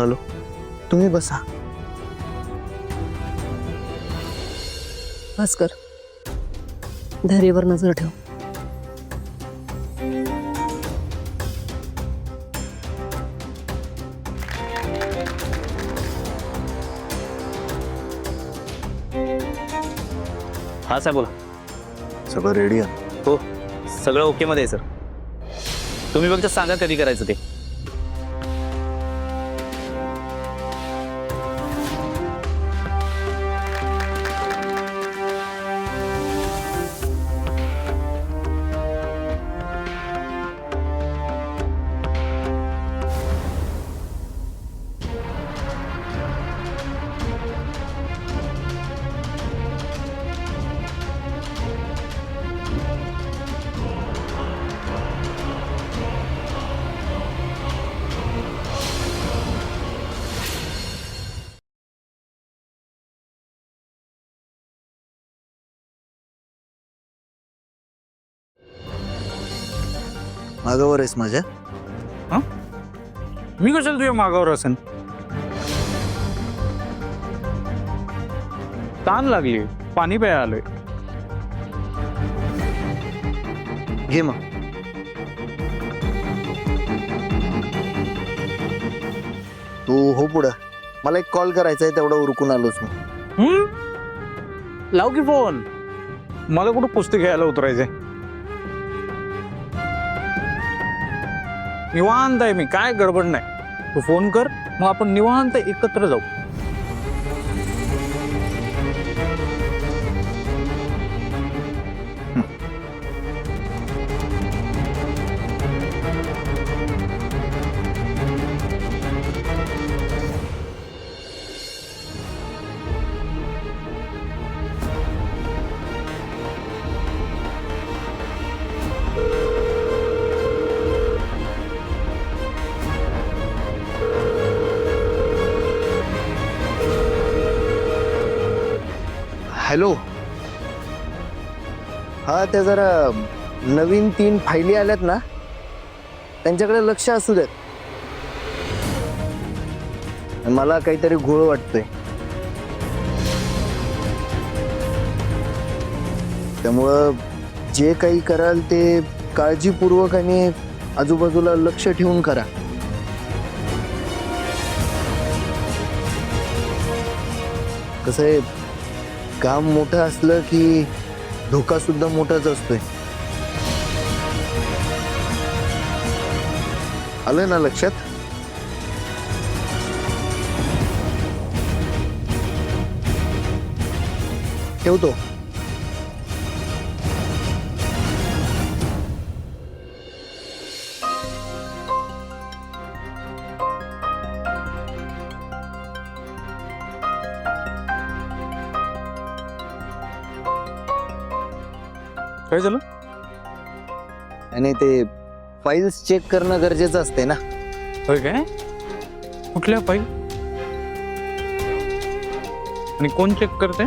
Hello, तुम्ही बसा. भास्कर, धैर्यावर नजर ठेव. हा साहेब बोला. सगळं रेडी आहे? हो, सगळं ओके मध्ये आहे सर. तुम्ही फक्त सांगा कधी करायचं ते. मागावर आहेस माझ्या? मी कशाला तुझ्या मागावर असेल? ताण लागली, पाणी प्यायला आलोय. घे मग. तू हो पुढं. मला एक कॉल करायचा आहे, तेवढं उरकून आलोच मी. लाव की फोन. मला कुठं कुस्ती घ्यायला उतरायचंय. निवांत आहे मी, काय गडबड नाही. तू फोन कर, मग आपण निवांत एकत्र जाऊ. हॅलो. हा, त्या जरा नवीन 3 फायली आल्यात ना, त्यांच्याकडे लक्ष असू देत. मला काहीतरी घोळ वाटतोय, त्यामुळं जे काही कराल ते काळजीपूर्वक आणि आजूबाजूला लक्ष ठेवून करा. कसं आहे, काम मोठं असलं की धोका सुद्धा मोठाच असतोय. आलं ना लक्षात? ठेवतो. काय झालं? आणि ते फाईल्स चेक करणं गरजेचं असते ना. होय काय? कुठल्या फाईल? आणि कोण चेक करते?